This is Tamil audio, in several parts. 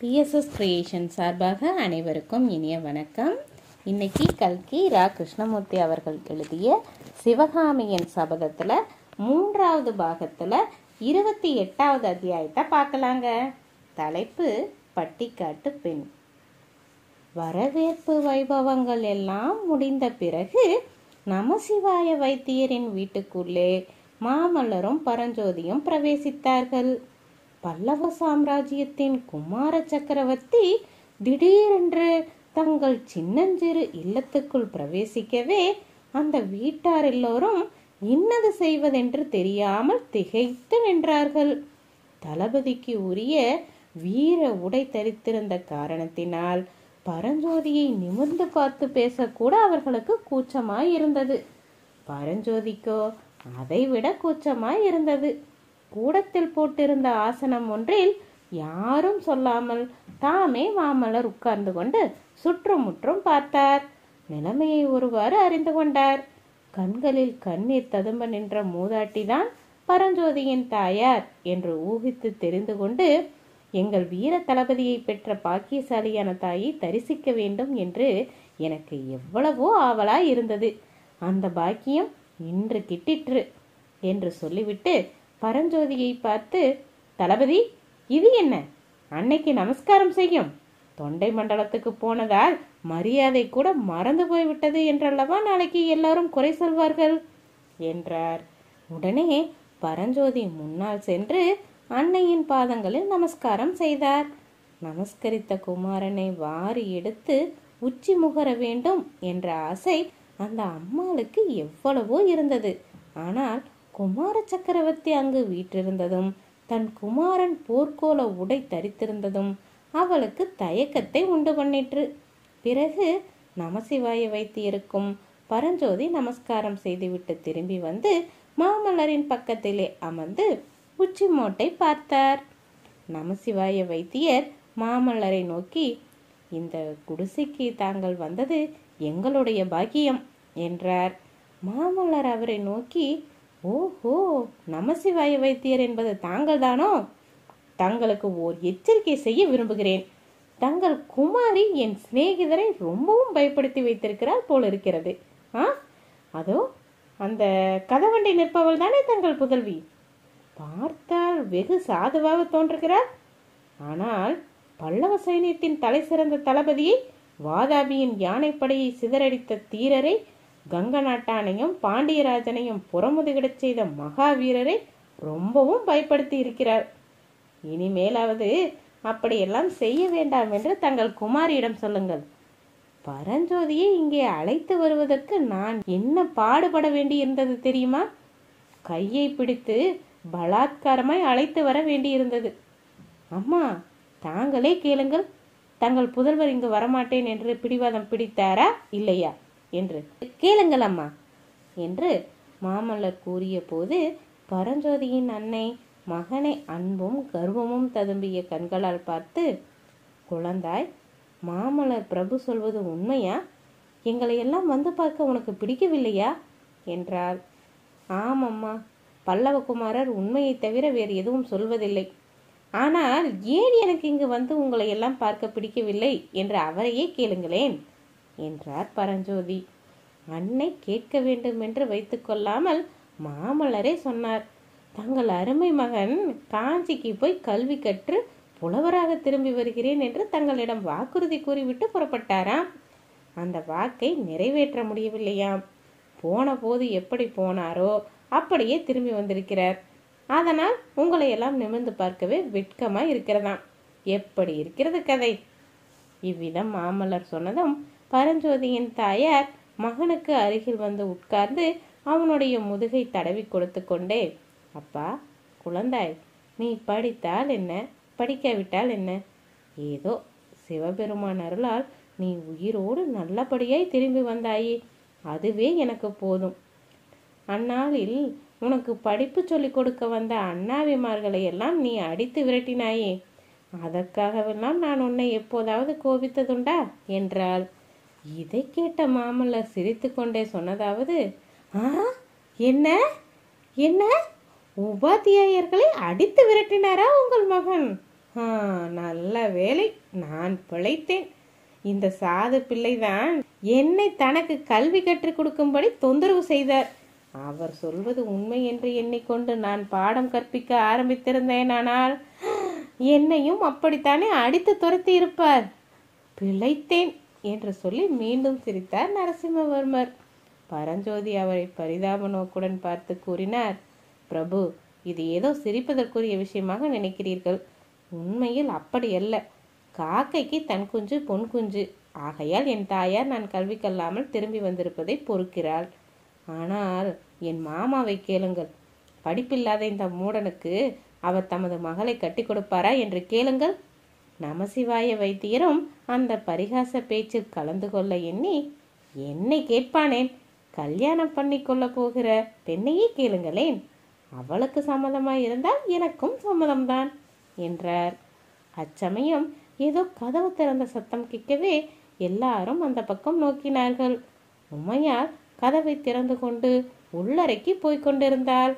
பிஎஸ்எஸ் கிரியேஷன் சார்பாக அனைவருக்கும் இனிய வணக்கம். இன்னைக்கு கல்கி ரா கிருஷ்ணமூர்த்தி அவர்கள் எழுதிய சிவகாமியின் சபதத்தில் 3வது பாகத்தில் 28வது அத்தியாயத்தை பார்க்கலாங்க. தலைப்பு பட்டிக்காட்டு பெண். வரவேற்பு வைபவங்கள் எல்லாம் முடிந்த பிறகு நமசிவாய வைத்தியரின் வீட்டுக்குள்ளே மாமல்லரும் பரஞ்சோதியும் பிரவேசித்தார்கள். பல்லவ சாம்ராஜ்யத்தின் குமார சக்கரவர்த்தி திடீரென்று தங்கள் சின்னஞ்சிறு இல்லத்துக்குள் பிரவேசிக்கவே அந்த வீட்டார் எல்லோரும் இன்னது செய்வதென்று தெரியாமல் திகைத்து நின்றார்கள். தளபதிக்கு உரிய வீர உடை தரித்திருந்த காரணத்தினால் பரஞ்சோதியை நிமிர்ந்து பார்த்து பேசக்கூட அவர்களுக்கு கூச்சமாய் இருந்தது. பரஞ்சோதிக்கோ அதைவிட கூச்சமாய் இருந்தது. கூடத்தில் போட்டிருந்த ஆசனம் ஒன்றில் யாரும் சொல்லாமல் தாமே மாமல்லர் உட்கார்ந்து கொண்டு சுற்றுமுற்றும் பார்த்தார். நிலைமையை ஒருவாறு அறிந்து கொண்டார். கண்களில் கண்ணீர் ததும்ப நின்ற மூதாட்டிதான் பரஞ்சோதியின் தாயார் என்று ஊகித்து தெரிந்து கொண்டு, எங்கள் வீர தளபதியை பெற்ற பாக்கியசாலியான தாயை தரிசிக்க வேண்டும் என்று எனக்கு எவ்வளவோ ஆவலாய் இருந்தது. அந்த பாக்கியம் இன்று கிட்டிற்று என்று சொல்லிவிட்டு பரஞ்சோதியை பார்த்து, தளபதி, இது என்ன? அன்னைக்கு நமஸ்காரம் செய்யும் தொண்டை மண்டலத்துக்கு போனதால் மரியாதை கூட மறந்து போய்விட்டது என்றல்லவா நாளைக்கு எல்லாரும் குறை சொல்வார்கள் என்றார். உடனே பரஞ்சோதி முன்னால் சென்று அன்னையின் பாதங்களில் நமஸ்காரம் செய்தார். நமஸ்கரித்த குமாரனை வாரி எடுத்து உச்சி முகர வேண்டும் என்ற ஆசை அந்த அம்மாளுக்கு எவ்வளவோ இருந்தது. ஆனால் குமார சக்கரவர்த்தி அங்கு வீற்றிருந்ததும் தன் குமாரன் போர்க்கோல உடை தரித்திருந்ததும் அவளுக்கு தயக்கத்தை உண்டு பண்ணிற்று. பிறகு நமசிவாய வைத்தியருக்கும் பரஞ்சோதி நமஸ்காரம் செய்துவிட்டு திரும்பி வந்து மாமல்லரின் பக்கத்திலே அமர்ந்து உச்சி மோட்டை பார்த்தார். நமசிவாய வைத்தியர் மாமல்லரை நோக்கி, இந்த குடிசைக்கு தாங்கள் வந்தது எங்களுடைய பாக்கியம் என்றார். மாமல்லர் அவரை நோக்கி, ஓஹோ, நமசிவாய வைத்தியர் என்பது தாங்கள் தானோ? தங்களுக்கு ஓர் எச்சரிக்கை செய்ய விரும்புகிறேன். தங்கள் குமாரி என் சிநேகிதரை ரொம்பவும் பயப்படுத்தி வைத்திருக்கிறார் போல இருக்கிறது. அதோ அந்த கதவண்டை நிற்பவள் தானே தங்கள் புதல்வி? பார்த்தால் வெகு சாதுவாக தோன்றுகிறார். ஆனால் பல்லவ சைனியத்தின் தலை சிறந்த தளபதியை, வாதாபியின் யானைப்படையை சிதறடித்த தீரரை, கங்க நாட்டானையும் பாண்டியராஜனையும் புறமுதுகிடச் செய்த மகாவீரரை ரொம்பவும் பயப்படுத்தி இருக்கிறார். இனிமேலாவது அப்படியெல்லாம் செய்ய வேண்டாம் என்று தங்கள் குமாரியிடம் சொல்லுங்கள். பரஞ்சோதியை இங்கே அழைத்து வருவதற்கு நான் என்ன பாடுபட வேண்டி இருந்தது தெரியுமா? கையை பிடித்து பலாத்காரமாய் அழைத்து வர வேண்டியிருந்தது. அம்மா, தாங்களே கேளுங்கள், தங்கள் புதல்வர் இங்கு வரமாட்டேன் என்று பிடிவாதம் பிடித்தாரா இல்லையா என்று கேளுங்கள் அம்மா என்று மாமல்லர் கூறிய போது பரஞ்சோதியின் அன்னை மகனை அன்பும் கர்வமும் ததும்பிய கண்களால் பார்த்து, குழந்தாய், மாமல்லர் பிரபு சொல்வது உண்மையா? எங்களை எல்லாம் வந்து பார்க்க உனக்கு பிடிக்கவில்லையா என்றாள். ஆமம்மா, பல்லவகுமாரர் உண்மையை தவிர வேறு எதுவும் சொல்வதில்லை. ஆனால் ஏன் எனக்கு இங்கு வந்து உங்களை எல்லாம் பார்க்க பிடிக்கவில்லை என்று அவரையே கேளுங்களேன் என்றார் பரஞ்சோதி. அன்னை கேட்க வேண்டும் என்று வைத்துக் கொள்ளாமல் மாமல்லரே சொன்னார். தங்கள் அருமை மகன் காஞ்சிக்கு போய் கல்வி கற்று புலவராக திரும்பி வருகிறேன் என்று தங்களிடம் வாக்குறுதி கூறிவிட்டு புறப்பட்டாராம். அந்த வாக்கை நிறைவேற்ற முடியவில்லையாம். போன போது எப்படி போனாரோ அப்படியே திரும்பி வந்திருக்கிறார். அதனால் உங்களை எல்லாம் நிமிர்ந்து பார்க்கவே வெட்கமாய் இருக்கிறதாம். எப்படி இருக்கிறது கதை? இவ்விதம் மாமல்லர் சொன்னதும் பரஞ்சோதியின் தாயார் மகனுக்கு அருகில் வந்து உட்கார்ந்து அவனுடைய முதுகை தடவி கொடுத்து கொண்டே, அப்பா, குழந்தாய், நீ படித்தால் என்ன, படிக்காவிட்டால் என்ன, ஏதோ சிவபெருமான் அருளால் நீ உயிரோடு நல்லபடியாய் திரும்பி வந்தாயே, அதுவே எனக்கு போதும். அந்நாளில் உனக்கு படிப்பு சொல்லிக் கொடுக்க வந்த அண்ணாவிமார்களை எல்லாம் நீ அடித்து விரட்டினாயே, அதற்காகவெல்லாம் நான் உன்னை எப்போதாவது கோபித்ததுண்டா என்றாள். இதை கேட்ட மாமல்லர் சிரித்து கொண்டே சொன்னதாவது, என்ன என்ன, உபாத்தியாயர்களை அடித்து விரட்டினாரா உங்கள் மகன்? நல்ல வேலை, நான் பிழைத்தேன். இந்த சாது பிள்ளைதான் என்னை தனக்கு கல்வி கற்றுக் கொடுக்கும்படி தொந்தரவு செய்தார். அவர் சொல்வது உண்மை என்று எண்ணிக்கொண்டு நான் பாடம் கற்பிக்க ஆரம்பித்திருந்தேனானால் என்னையும் அப்படித்தானே அடித்து துரத்தி இருப்பார். பிழைத்தேன் என்று சொல்லி மீண்டும் சிரித்தார் நரசிம்மவர்மர். பரஞ்சோதி அவரை பரிதாப நோக்குடன் பார்த்து கூறினார், பிரபு, இது ஏதோ சிரிப்பதற்குரிய விஷயமாக நினைக்கிறீர்கள். உண்மையில் அப்படியல்ல. காக்கைக்கு தன் குஞ்சு பொன் குஞ்சு. ஆகையால் என் தாயார் நான் கல்வி கல்லாமல் திரும்பி வந்திருப்பதை பொறுக்கிறாள். ஆனால் என் மாமாவை கேளுங்கள். படிப்பில்லாத இந்த மூடனுக்கு அவர் தமது மகளை கட்டி கொடுப்பாரா என்று கேளுங்கள். நமசிவாய வைத்தியரும் அந்த பரிகாச பேச்சில் கலந்து கொள்ள எண்ணி, என்னை கேட்பானேன், கல்யாணம் பண்ணி கொள்ள போகிற பெண்ணையே கேளுங்களேன். அவளுக்கு சம்மதமாய் இருந்தால் எனக்கும் சம்மதம்தான் என்றார். அச்சமயம் ஏதோ கதவு திறந்த சத்தம் கேட்கவே எல்லாரும் அந்த பக்கம் நோக்கினார்கள். உமையால் கதவை திறந்து கொண்டு உள்ளறைக்கு போய்கொண்டிருந்தாள்.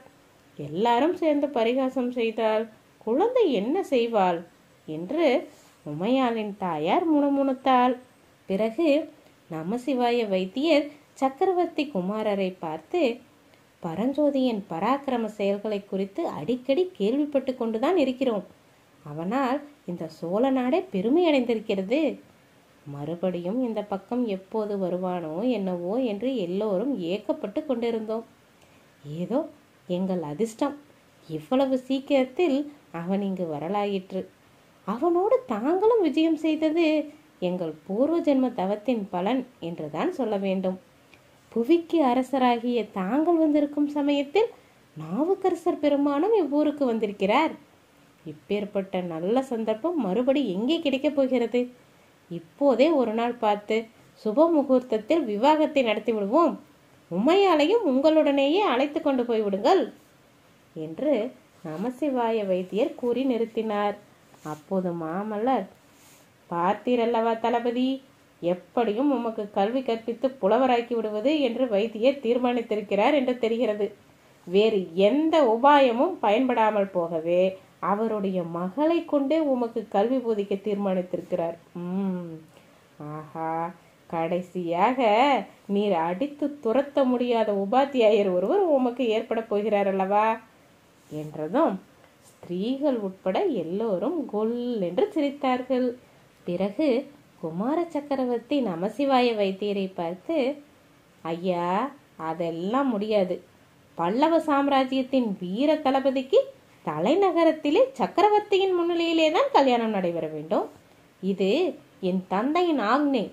எல்லாரும் சேர்ந்து பரிகாசம் செய்தால் குழந்தை என்ன செய்வாள் என்று உமையாளின் தாயார் முணுமுணுத்தாள். பிறகு நமசிவாய வைத்தியர் சக்கரவர்த்தி குமாரரை பார்த்து, பரஞ்சோதியின் பராக்கிரம செயல்களை குறித்து அடிக்கடி கேள்விப்பட்டு கொண்டுதான் இருக்கிறோம். அவனால் இந்த சோழ நாடே பெருமை அடைந்திருக்கிறது. மறுபடியும் இந்த பக்கம் எப்போது வருவானோ என்னவோ என்று எல்லோரும் ஏக்கப்பட்டு கொண்டிருந்தோம். ஏதோ எங்கள் அதிர்ஷ்டம், இவ்வளவு சீக்கிரத்தில் அவன் இங்கு வரலாயிற்று. அவனோடு தாங்களும் விஜயம் செய்தது எங்கள் பூர்வ ஜென்ம தவத்தின் பலன் என்றுதான் சொல்ல வேண்டும். புவிக்கு அரசராகிய தாங்கள் வந்திருக்கும் சமயத்தில் நாவுக்கரசர் பெருமானும் இவ்வூருக்கு வந்திருக்கிறார். இப்பேற்பட்ட நல்ல சந்தர்ப்பம் மறுபடி எங்கே கிடைக்கப் போகிறது? இப்போதே ஒரு நாள் பார்த்து சுப முகூர்த்தத்தில் விவாகத்தை நடத்தி விடுவோம். உமையாலையும் உங்களுடனேயே அழைத்து கொண்டு போய்விடுங்கள் என்று நமசிவாய வைத்தியர் கூறி நிறுத்தினார். அப்போது மாமல்லர், பார்த்தீரல்லவா தளபதி, எப்படியும் உமக்கு கல்வி கற்பித்து புலவராக்கி விடுவது என்று வைத்தியர் தீர்மானித்திருக்கிறார் என்று தெரிகிறது. வேறு எந்த உபாயமும் பயன்படாமல் போகவே அவருடைய மகளை கொண்டே உமக்கு கல்வி போதிக்க தீர்மானித்திருக்கிறார். ஆஹா, கடைசியாக நீர் அடித்து துரத்த முடியாத உபாத்தியாயர் ஒருவர் உமக்கு ஏற்பட போகிறார் அல்லவா என்றதும் ஸ்திரீகள் உட்பட எல்லோரும் கொல் என்று சிரித்தார்கள். பிறகு குமார சக்கரவர்த்தி நமசிவாய வைத்தியரை பார்த்து, ஐயா, அதெல்லாம் முடியாது. பல்லவ சாம்ராஜ்யத்தின் வீர தளபதிக்கு தலைநகரத்திலே சக்கரவர்த்தியின் முன்னிலையிலே தான் கல்யாணம் நடைபெற வேண்டும். இது என் தந்தையின் ஆக்ஞை.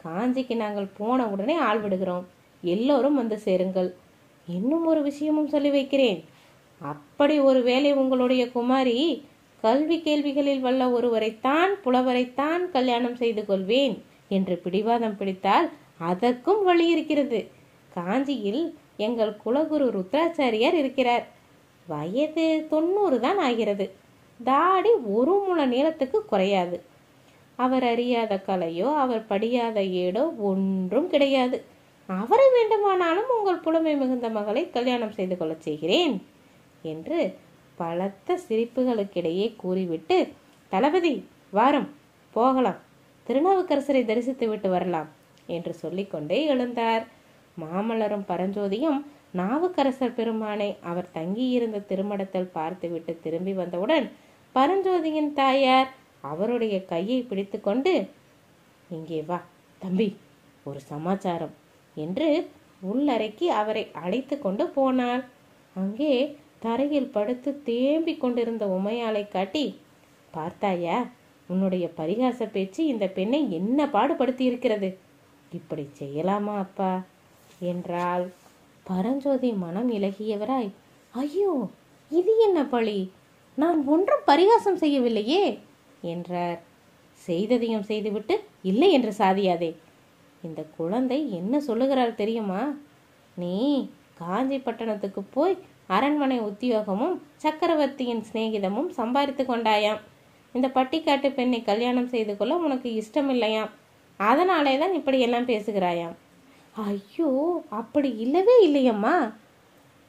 காஞ்சிக்கு நாங்கள் போன உடனே ஆள் விடுகிறோம். எல்லோரும் வந்து சேருங்கள். இன்னும் ஒரு விஷயமும் சொல்லி வைக்கிறேன். அப்படி ஒரு வேளை உங்களுடைய குமாரி கல்வி கேள்விகளில் வல்ல ஒருவரைத்தான், புலவரைத்தான் கல்யாணம் செய்து கொள்வேன் என்று பிடிவாதம் பிடித்தால் அதற்கும் வழி இருக்கிறது. காஞ்சியில் எங்கள் குலகுரு ருத்ராச்சாரியார் இருக்கிறார். வயது 90 தான் ஆகிறது. தாடி ஒரு முழ நீளத்துக்கு குறையாது. அவர் அறியாத கலையோ அவர் படியாத ஏடோ ஒன்றும் கிடையாது. அவரை வேண்டுமானாலும் உங்கள் புலமை மிகுந்த மகளை கல்யாணம் செய்து கொள்ள செய்கிறேன் என்று பலத்த சிரிப்புகளுக்கிடையே கூறிவிட்டு, தளபதி வாரம் போகலாம், திருநாவுக்கரசரை தரிசித்து விட்டு வரலாம் என்று சொல்லிக்கொண்டே எழுந்தார். மாமல்லரும் பரஞ்சோதியும் நாவுக்கரசர் பெருமானை அவர் தங்கியிருந்த திருமடத்தில் பார்த்துவிட்டு திரும்பி வந்தவுடன் பரஞ்சோதியின் தாயார் அவருடைய கையை பிடித்து கொண்டு, இங்கே வா தம்பி, ஒரு சமாச்சாரம் என்று உள்ளறைக்கு அவரை அழைத்து கொண்டு போனாள். அங்கே தரையில் படுத்து தேம்பி கொண்டிருந்த உமையாளை காட்டி, பார்த்தாயா, உன்னுடைய பரிகாச பேச்சு இந்த பெண்ணை என்ன பாடுபடுத்தி இருக்கிறது. இப்படி செய்யலாமா அப்பா என்றாள். பரஞ்சோதி மனம் இலகியவராய், ஐயோ, இது என்ன பழி, நான் ஒன்றும் பரிகாசம் செய்யவில்லையே என்றார். செய்ததையும் செய்துவிட்டு இல்லை என்று சாதியாதே. இந்த குழந்தை என்ன சொல்லுகிறாள் தெரியுமா? நீ காஞ்சி பட்டணத்துக்கு போய் அரண்மனை உத்தியோகமும் சக்கரவர்த்தியின் சிநேகிதமும் சம்பாதித்து கொண்டாயாம். இந்த பட்டிக்காட்டு பெண்ணை கல்யாணம் செய்து கொள்ள உனக்கு இஷ்டம் இல்லையாம். அதனாலே தான் இப்படி எல்லாம் பேசுகிறாயாம். ஐயோ, அப்படி இல்லவே இல்லையம்மா.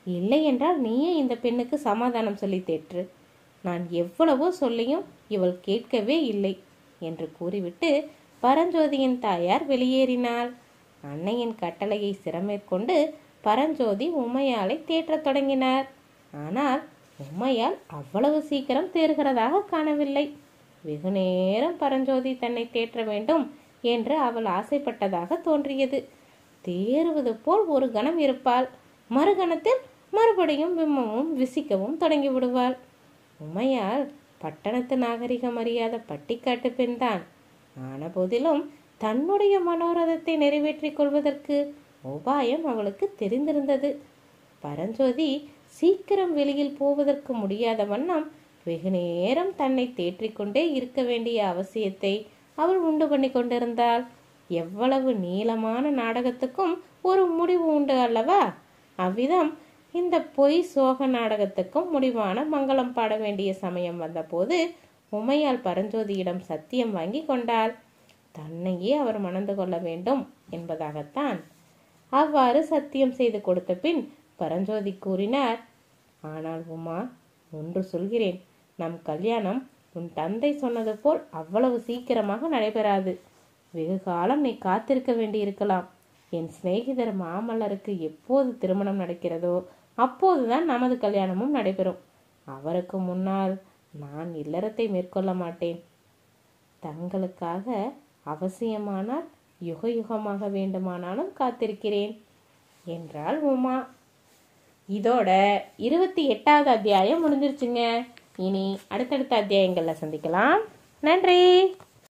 இல்லை என்றால் நீயே இந்த பெண்ணுக்கு சமாதானம் சொல்லி தேற்று. நான் எவ்வளவோ சொல்லியும் இவள் கேட்கவே இல்லை என்று கூறிவிட்டு பரஞ்சோதியின் தாயார் வெளியேறினாள். அன்னையின் கட்டளையை சிரமேற்கொண்டு பரஞ்சோதி உமையாளை தேற்றத் தொடங்கினார். ஆனால் உமையால் அவ்வளவு சீக்கிரம் தேறுகிறதாக காணவில்லை. வெகு நேரம் பரஞ்சோதி தன்னை தேற்ற வேண்டும் என்று அவள் ஆசைப்பட்டதாக தோன்றியது. தேறுவது போல் ஒரு கணம் இருப்பாள், மறுகணத்தில் மறுபடியும் விம்மவும் விசிக்கவும் தொடங்கி விடுவாள். உமையால் பட்டணத்து நாகரிகம் அறியாத பட்டிக்காட்டு பெண்தான். ஆன போதிலும் தன்னுடைய மனோரதத்தை நிறைவேற்றிக் கொள்வதற்கு உபாயம் அவளுக்கு தெரிந்திருந்தது. பரஞ்சோதி சீக்கிரம் வெளியில் போவதற்கு முடியாத வண்ணம் வெகு நேரம் தன்னை தேற்றிக்கொண்டே இருக்க வேண்டிய அவசியத்தை அவள் உண்டு பண்ணி கொண்டிருந்தாள். எவ்வளவு நீளமான நாடகத்துக்கும் ஒரு முடிவு உண்டு அல்லவா? அவ்விதம் இந்த பொய் சோக நாடகத்துக்கும் முடிவான மங்களம் பாட வேண்டிய சமயம் வந்தபோது உமையால் பரஞ்சோதியிடம் சத்தியம் வாங்கி கொண்டாள். தன்னையே அவர் மணந்து கொள்ள வேண்டும் என்பதாகத்தான். அவ்வாறு சத்தியம் செய்து கொடுத்த பின் பரஞ்சோதி கூறினார், ஆனால் உமா, ஒன்று சொல்கிறேன், நம் கல்யாணம் உன் தந்தை சொன்னது போல் அவ்வளவு சீக்கிரமாக நடைபெறாது. வெகு காலம் நீ காத்திருக்க வேண்டியிருக்கலாம். என் சிநேகிதர் மாமல்லருக்கு எப்போது திருமணம் நடக்கிறதோ அப்போதுதான் நமது கல்யாணமும் நடைபெறும். அவருக்கு முன்னால் நான் இல்லறத்தை மேற்கொள்ள மாட்டேன். தங்களுக்காக அவசியமானால் யுக யுகமாக வேண்டுமானாலும் காத்திருக்கிறேன் என்றாள் உமா. இதோட 28வது அத்தியாயம் முடிஞ்சிருச்சுங்க. இனி அடுத்தடுத்த அத்தியாயங்கள்ல சந்திக்கலாம். நன்றி.